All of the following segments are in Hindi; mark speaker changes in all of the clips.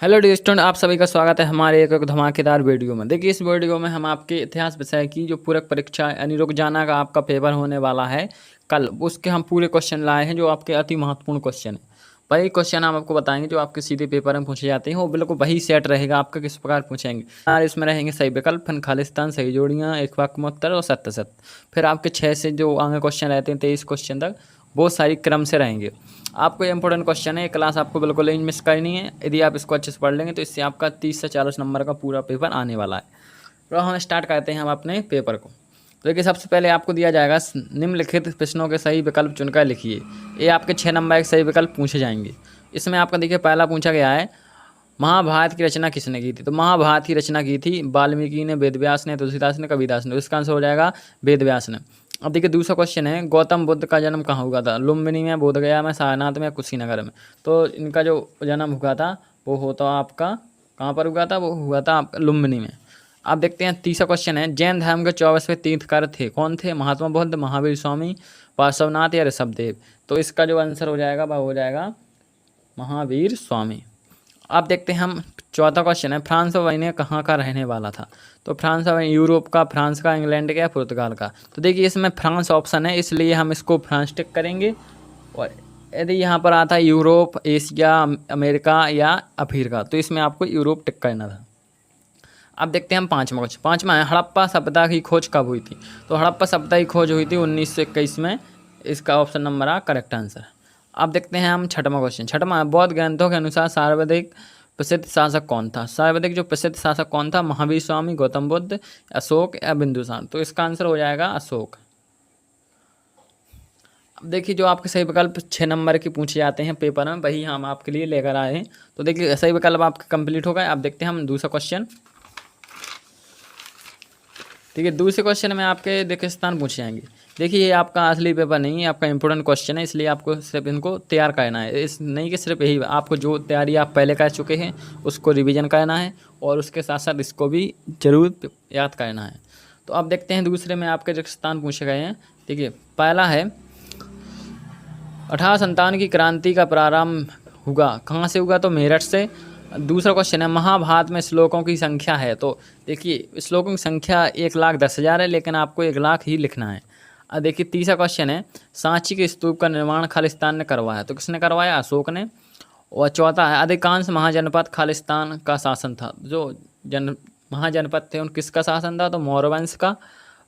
Speaker 1: हेलो डियर स्टूडेंट, आप सभी का स्वागत है हमारे एक धमाकेदार वीडियो में। देखिए, इस वीडियो में हम आपके इतिहास विषय की जो पूरक परीक्षा यानी रोजाना का आपका पेपर होने वाला है कल, उसके हम पूरे क्वेश्चन लाए हैं जो आपके अति महत्वपूर्ण क्वेश्चन है। वही क्वेश्चन हम आपको बताएंगे जो आपके सीधे पेपर में पूछे जाते हैं, वो बिल्कुल वही सेट रहेगा आपका किस प्रकार पूछेंगे। और इसमें रहेंगे सही विकल्प, फिर खालिस्तान, सही जोड़ियाँ, एक वाक्य में उत्तर और सत्य सत्य। फिर आपके 6 से जो आगे क्वेश्चन रहते हैं 23 क्वेश्चन तक, बहुत सारी क्रम से रहेंगे। आपको ये इंपॉर्टेंट क्वेश्चन है, ये क्लास आपको बिल्कुल नहीं मिस करनी है। यदि आप इसको अच्छे से पढ़ लेंगे तो इससे आपका 30 से 40 नंबर का पूरा पेपर आने वाला है। तो हम स्टार्ट करते हैं हम अपने पेपर को। तो देखिए, सबसे पहले आपको दिया जाएगा निम्नलिखित प्रश्नों के सही विकल्प चुनकर लिखिए। ये आपके 6 नंबर के सही विकल्प पूछे जाएंगे। इसमें आपका देखिए पहला पूछा गया है, महाभारत की रचना किसने की थी। तो महाभारत की रचना की थी वाल्मीकि ने, वेदव्यास ने, तुलसीदास ने, कबीरदास ने। इसका आंसर हो जाएगा वेदव्यास ने। अब देखिए दूसरा क्वेश्चन है, गौतम बुद्ध का जन्म कहाँ हुआ था। लुम्बिनी में, बोधगया में, सारनाथ में, कुशीनगर में। तो इनका जो जन्म हुआ था वो होता आपका कहाँ पर हुआ था, वो हुआ था आपका लुम्बिनी में। आप देखते हैं तीसरा क्वेश्चन है, जैन धर्म के 24वें तीर्थकर थे, कौन थे। महात्मा बुद्ध, महावीर स्वामी, पार्श्वनाथ या ऋषभदेव। तो इसका जो आंसर हो जाएगा वह हो जाएगा महावीर स्वामी। आप देखते हैं हम चौथा क्वेश्चन है, फ्रांस वही कहाँ का रहने वाला था। तो फ्रांस यूरोप का, फ्रांस का, इंग्लैंड का या पुर्तगाल का। तो देखिए इसमें फ्रांस ऑप्शन है, इसलिए हम इसको फ्रांस टिक करेंगे। और यदि यहाँ पर आता है यूरोप, एशिया, अमेरिका या अफ्रीका, तो इसमें आपको यूरोप टिक करना था। अब देखते हैं हम पाँचवा क्वेश्चन। पाँचवा है, हड़प्पा सभ्यता की खोज कब हुई थी। तो हड़प्पा सभ्यता की खोज हुई थी 1921 में। इसका ऑप्शन नंबर आ करेक्ट आंसर। अब देखते हैं हम छठवां क्वेश्चन। छठवां है, बौद्ध ग्रंथों के अनुसार सर्वाधिक प्रसिद्ध शासक कौन था। सर्वाधिक जो प्रसिद्ध शासक कौन था, महावीर स्वामी, गौतम बुद्ध, अशोक या बिंदुसार। तो इसका आंसर हो जाएगा अशोक। अब देखिए जो आपके सही विकल्प 6 नंबर के पूछे जाते हैं पेपर में, वही हम आपके लिए लेकर आए हैं। तो देखिए सही विकल्प आपके कंप्लीट हो गए। अब देखते हैं हम दूसरा क्वेश्चन। ठीक है, दूसरे क्वेश्चन में आपके देखिए स्थान पूछे जाएंगे। देखिए ये आपका असली पेपर नहीं है, आपका इंपॉर्टेंट क्वेश्चन है, इसलिए आपको सिर्फ इनको तैयार करना है। इस नहीं कि सिर्फ यही, आपको जो तैयारी आप पहले कर चुके हैं उसको रिवीजन करना है और उसके साथ साथ इसको भी जरूर याद करना है। तो अब देखते हैं दूसरे में आपके जो स्थान पूछे गए हैं। देखिए पहला है, 1857 की क्रांति का प्रारंभ हुआ कहाँ से हुआ। तो मेरठ से। दूसरा क्वेश्चन है, महाभारत में श्लोकों की संख्या है। तो देखिए श्लोकों की संख्या 1,10,000 है, लेकिन आपको 1,00,000 ही लिखना है। अब देखिए तीसरा क्वेश्चन है, सांची के स्तूप का निर्माण खालिस्तान ने करवाया। तो किसने करवाया, अशोक ने। और चौथा है, अधिकांश महाजनपद खालिस्तान का शासन था। जो महाजनपद थे उन किसका शासन था, तो मौर्य वंश का।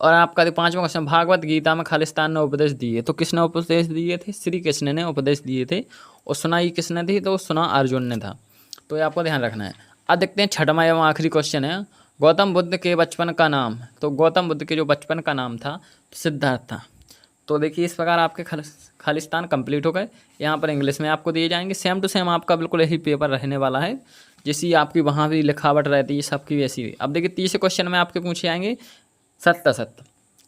Speaker 1: और आपका पांचवा क्वेश्चन, भागवत गीता में खालिस्तान ने उपदेश दिए। तो किसने उपदेश दिए थे, श्री कृष्ण ने उपदेश दिए थे। और सुनाई किसने थी, तो सुना अर्जुन ने था। तो ये आपको ध्यान रखना है। अब देखते हैं छठवां एवं आखिरी क्वेश्चन है, गौतम बुद्ध के बचपन का नाम। तो गौतम बुद्ध के जो बचपन का नाम था सिद्धार्थ था। तो देखिए इस प्रकार आपके खालिस्तान कंप्लीट हो गए। यहाँ पर इंग्लिश में आपको दिए जाएंगे, सेम टू सेम आपका बिल्कुल यही पेपर रहने वाला है, जैसी आपकी वहाँ भी लिखावट रहती है सबकी वैसी। अब देखिए तीसरे क्वेश्चन में आपके पूछे आएंगे सत्य सत्य।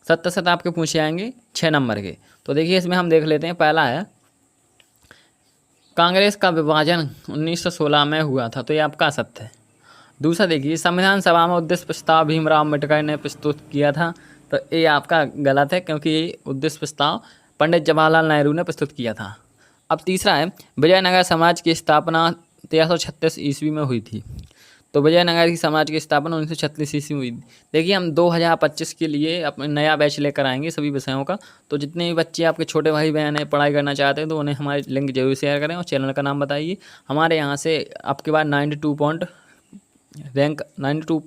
Speaker 1: सत्य सत्य आपके पूछे आएंगे 6 नंबर के। तो देखिए इसमें हम देख लेते हैं। पहला है, कांग्रेस का विभाजन 1916 में हुआ था। तो ये आपका सत्य है। दूसरा देखिए, संविधान सभा में उद्देश्य प्रस्ताव भीमराव अम्बेडकर ने प्रस्तुत किया था। तो ये आपका गलत है, क्योंकि ये उद्देश्य प्रस्ताव पंडित जवाहरलाल नेहरू ने प्रस्तुत किया था। अब तीसरा है, विजयनगर समाज की स्थापना 1336 ईस्वी में हुई थी। तो विजयनगर की समाज की स्थापना 1936 ईस्वी में हुई। देखिए हम 2025 के लिए अपने नया बैच लेकर आएंगे सभी विषयों का। तो जितने भी बच्चे आपके छोटे भाई बहन है पढ़ाई करना चाहते हैं तो उन्हें हमारे लिंक जरूर शेयर करें और चैनल का नाम बताइए। हमारे यहाँ से आपके बाद 92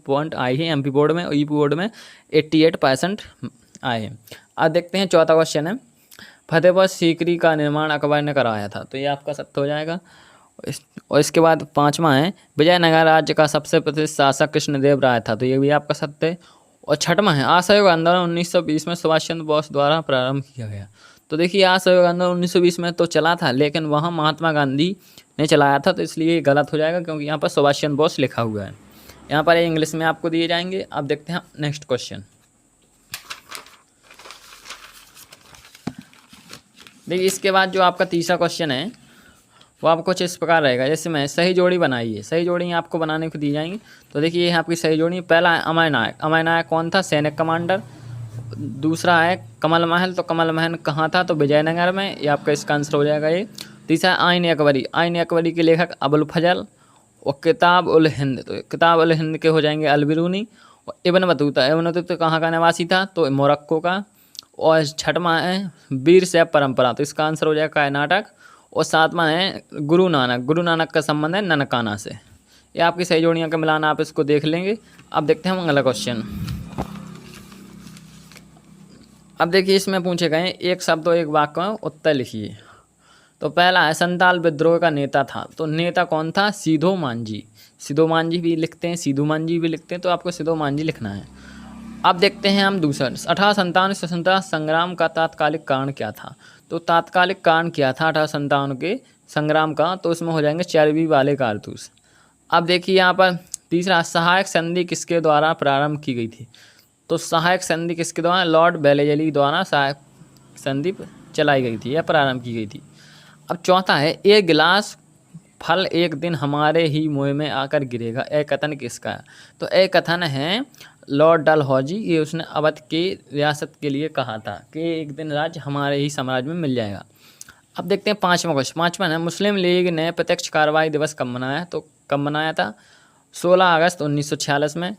Speaker 1: पॉइंट आए हैं MP बोर्ड में, और EP बोर्ड में 88% आए हैं। अब देखते हैं चौथा क्वेश्चन है, फतेहपुर सीकरी का निर्माण अकबर ने कराया था। तो ये आपका सत्य हो जाएगा। और इसके बाद पांचवा है, विजयनगर राज्य का सबसे प्रसिद्ध शासक कृष्णदेव राय था। तो ये भी आपका सत्य है। और छठवां है, असहयोग आंदोलन 1920 में सुभाष चंद्र बोस द्वारा प्रारंभ किया गया। तो देखिए असहयोग आंदोलन 1920 में तो चला था, लेकिन वहाँ महात्मा गांधी ने चलाया था। तो इसलिए ये गलत हो जाएगा, क्योंकि यहाँ पर सुभाष चंद्र बोस लिखा हुआ है। यहाँ पर इंग्लिश में आपको दिए जाएंगे। अब देखते हैं नेक्स्ट क्वेश्चन। देखिए इसके बाद जो आपका तीसरा क्वेश्चन है वो आपको कुछ इस प्रकार रहेगा, जैसे मैं सही जोड़ी बनाइए। सही जोड़ी आपको बनाने को दी जाएंगी। तो देखिए ये आपकी सही जोड़ी। पहला है अमर नायक। अमर नायक कौन था, सैनिक कमांडर। दूसरा है कमल महल। तो कमल महल कहाँ था, तो विजयनगर में। ये आपका इसका आंसर हो जाएगा ये। तीसरा है आइन अकबरी। आइन अकबरी के लेखक अबुल फजल। और किताब उल हिंद, तो किताब उल हिंद के हो जाएंगे अल-बिरूनी। और इब्न बतूता, इब्न बतूता कहाँ का निवासी था, तो मोरक्को का। और छठवां है वीर शैव परंपरा, तो इसका आंसर हो जाएगा कर्नाटक। और सातवां है गुरु नानक, गुरु नानक का संबंध है ननकाना से। ये आपकी सही जोड़ियाँ का मिलान, आप इसको देख लेंगे। अब देखते हैं हम अगला क्वेश्चन। अब देखिए इसमें पूछे गए एक शब्द और एक वाक्य में उत्तर लिखिए। तो पहला है संताल विद्रोह का नेता था, तो नेता कौन था, सीधो मांझी। सीधो मांझी भी लिखते हैं, सीधो मांझी भी लिखते हैं, तो आपको सीधो मांझी लिखना है। अब देखते हैं हम दूसरा, 1857 स्वतंत्रता संग्राम का तात्कालिक कारण क्या था। तो तात्कालिक कारण क्या था 1857 के संग्राम का, तो इसमें हो जाएंगे चर्बी वाले कारतूस। अब देखिए यहाँ पर तीसरा, सहायक संधि किसके द्वारा प्रारंभ की गई थी। तो सहायक संधि किसके द्वारा, लॉर्ड बेलेजली द्वारा सहायक संधि चलाई गई थी या प्रारंभ की गई थी। अब चौथा है, एक गिलास फल एक दिन हमारे ही मुँह में आकर गिरेगा, ए कथन किसका है। तो ए कथन है लॉर्ड डलहौजी, ये उसने अवध की रियासत के लिए कहा था कि एक दिन राज्य हमारे ही साम्राज्य में मिल जाएगा। अब देखते हैं पाँचवा क्वेश्चन। पाँचवा है, मुस्लिम लीग ने प्रत्यक्ष कार्रवाई दिवस कब मनाया, तो कब मनाया था, 16 अगस्त 1946 में।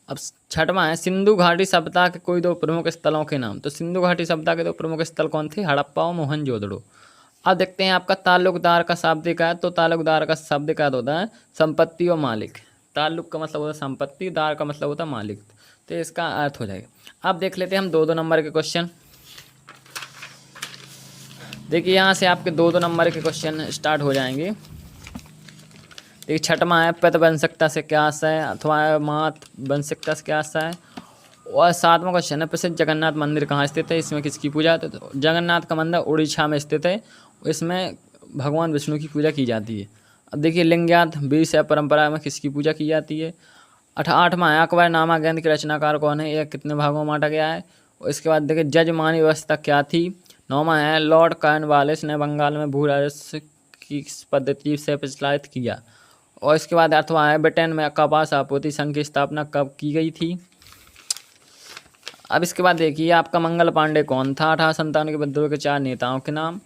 Speaker 1: अब छठवां है, सिंधु घाटी सभ्यता के कोई दो प्रमुख स्थलों के नाम। तो सिंधु घाटी सभ्यता के दो प्रमुख स्थल कौन थे, हड़प्पा और मोहनजोदड़ो। अब देखते हैं आपका ताल्लुकदार का शाब्दिक अर्थ। तो ताल्लुकदार का शाब्दिक अर्थ होता है संपत्ति और मालिक। ताल्लुक का मतलब होता है संपत्ति, दार का मतलब होता है मालिक, तो इसका अर्थ हो जाएगा। अब देख लेते हैं हम 2-2 नंबर के क्वेश्चन। देखिए यहाँ से आपके 2-2 नंबर के क्वेश्चन स्टार्ट हो जाएंगे। देखिए छठवां है, प्रतिवंशकता से क्या आशय है, अथवा मात वंशकता से क्या आशय है। और सातवां क्वेश्चन है, प्रसिद्ध जगन्नाथ मंदिर कहाँ स्थित है, इसमें किसकी पूजा। तो जगन्नाथ का मंदिर उड़ीसा में स्थित है, इसमें भगवान विष्णु की पूजा की जाती है। अब देखिए लिंगयात वीर शैव परंपरा में किसकी पूजा की जाती है। आठवां है, अकबरनामा ग्रंथ के रचनाकार कौन है, यह कितने भागों में बांटा गया है। और इसके बाद देखिए जजमानी व्यवस्था क्या थी। 9वां है, लॉर्ड कॉर्नवालिस ने बंगाल में भू राजस्व की पद्धति से प्रचलित किया। और इसके बाद 8वां है, ब्रिटेन में कपास आपूर्ति संघ की स्थापना कब की गई थी। अब इसके बाद देखिए आपका मंगल पांडे कौन था, 1857 के विद्रोह के 4 नेताओं के नाम।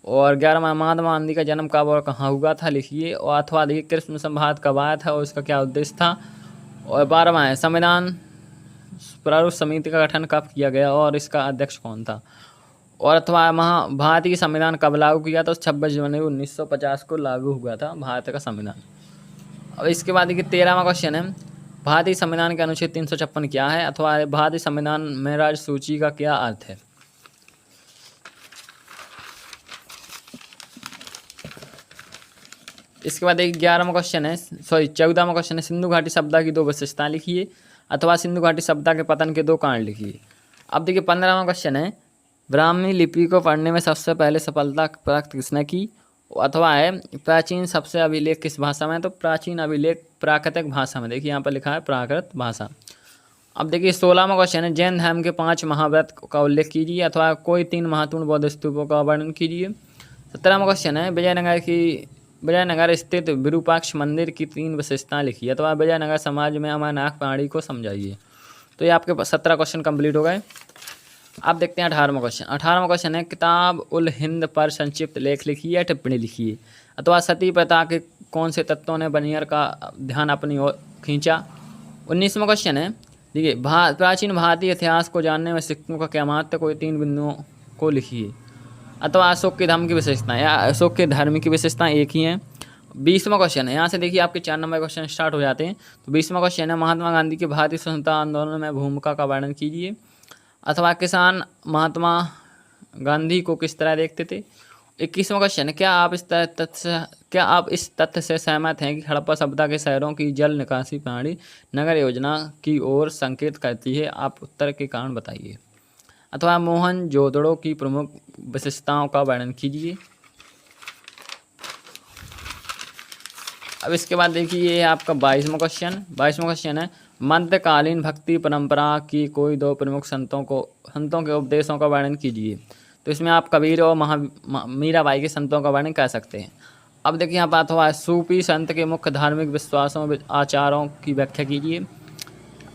Speaker 1: और 11वां, महात्मा गांधी का जन्म कब और कहाँ हुआ था, लिखिए। और अथवा देखिए कृष्ण संवाद कब आया था और उसका क्या उद्देश्य था। और 12वां है, संविधान प्रारूप समिति का गठन कब किया गया और इसका अध्यक्ष कौन था। और अथवा भारतीय संविधान कब लागू किया था, 26 जनवरी 1950 को लागू हुआ था भारत का संविधान। अब इसके बाद देखिए 13वां क्वेश्चन है, भारतीय संविधान के अनुच्छेद 356 क्या है, अथवा भारतीय संविधान में राज्य सूची का क्या अर्थ है। इसके बाद एक 11वां क्वेश्चन है, 14वां क्वेश्चन है, सिंधु घाटी सभ्यता की 2 विशेषताएं लिखिए, अथवा सिंधु घाटी सभ्यता के पतन के 2 कारण लिखिए। अब देखिए 15वां क्वेश्चन है, ब्राह्मी लिपि को पढ़ने में सबसे पहले सफलता प्राप्त किसने की, अथवा है प्राचीन सबसे अभिलेख किस भाषा में। तो प्राचीन अभिलेख प्राकृतिक भाषा में, देखिए यहाँ पर लिखा है प्राकृत भाषा। अब देखिए 16वां क्वेश्चन है, जैन धर्म के 5 महाव्रत का उल्लेख कीजिए, अथवा कोई 3 महत्वपूर्ण बौद्ध स्तूपों का वर्णन कीजिए। 17वां क्वेश्चन है, विजयनगर स्थित विरूपाक्ष मंदिर की 3 विशेषताएं लिखिए, अथवा विजयनगर समाज में अमरनाथ पहाड़ी को समझाइए। तो ये आपके 17 क्वेश्चन कंप्लीट हो गए। अब देखते हैं 18वां क्वेश्चन। 18वां क्वेश्चन है, किताब उल हिंद पर संक्षिप्त लेख लिखिए या टिप्पणी लिखिए, अथवा सती प्रथा के कौन से तत्वों ने बनियर का ध्यान अपनी ओर खींचा। 19वां क्वेश्चन है, देखिए प्राचीन भारतीय इतिहास को जानने में सिक्कों का क्या महत्व, कोई 3 बिंदुओं को लिखिए। अथवा अशोक के धर्म की विशेषताएं, या अशोक के धर्म की विशेषताएं एक ही हैं। 20वां क्वेश्चन है, यहाँ से देखिए आपके 4 नंबर क्वेश्चन स्टार्ट हो जाते हैं। तो 20वां क्वेश्चन है, महात्मा गांधी के भारतीय स्वतंत्रता आंदोलन में भूमिका का वर्णन कीजिए, अथवा किसान महात्मा गांधी को किस तरह देखते थे। 21वां क्वेश्चन है, क्या आप इस तथ्य से सहमत हैं कि हड़प्पा सभ्यता के शहरों की जल निकासी प्रणाली नगर योजना की ओर संकेत करती है, आप उत्तर के कारण बताइए। अथवा मोहनजोदड़ो की प्रमुख विशेषताओं का वर्णन कीजिए। अब इसके बाद देखिए ये आपका 22वां क्वेश्चन है, मध्यकालीन भक्ति परंपरा की कोई 2 प्रमुख संतों के उपदेशों का वर्णन कीजिए। तो इसमें आप कबीर और मीराबाई के संतों का वर्णन कर सकते हैं। अब देखिए यहाँ बात हुआ है, सूफी संत के मुख्य धार्मिक विश्वासों आचारों की व्याख्या कीजिए।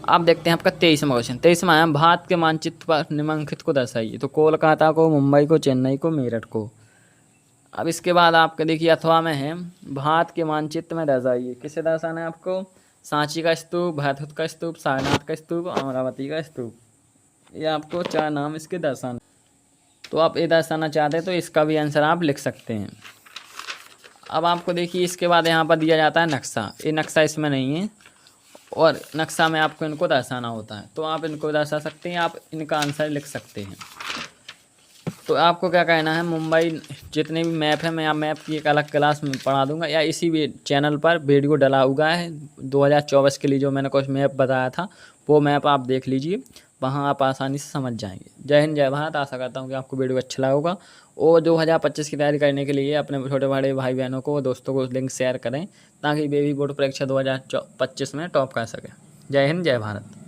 Speaker 1: अब देखते हैं आपका 23वां क्वेश्चन। 23वां है, भारत के मानचित्र पर निम्नलिखित को दर्शाइए। तो कोलकाता को, मुंबई को, चेन्नई को, मेरठ को। अब इसके बाद आपके देखिए अथवा में है, भारत के मानचित्र में दर्शाइए। किसे दर्शाना है आपको? सांची का स्तूप, भरतपुर का स्तूप, सारनाथ का स्तूप, अमरावती का स्तूप। ये आपको 4 नाम इसके दर्शाना। तो आप ये दर्शाना चाहते हैं तो इसका भी आंसर आप लिख सकते हैं। अब आपको देखिए इसके बाद यहाँ पर दिया जाता है नक्शा। ये नक्शा इसमें नहीं है और नक्शा में आपको इनको दर्शाना होता है, तो आप इनको दर्शा सकते हैं, आप इनका आंसर लिख सकते हैं। तो आपको क्या कहना है, मुंबई जितने भी मैप हैं मैं आप मैप की एक अलग क्लास में पढ़ा दूंगा, या इसी भी चैनल पर वीडियो डला हुआ है 2024 के लिए जो मैंने कुछ मैप बताया था, वो मैप आप देख लीजिए, वहाँ आप आसानी से समझ जाएंगे। जय हिंद, जय भारत। आशा करता हूँ कि आपको वीडियो अच्छा लगा होगा और 2025 की तैयारी करने के लिए अपने छोटे बड़े भाई बहनों को, दोस्तों को लिंक शेयर करें ताकि वे भी बोर्ड परीक्षा 2025 में टॉप कर सकें। जय हिंद, जय भारत।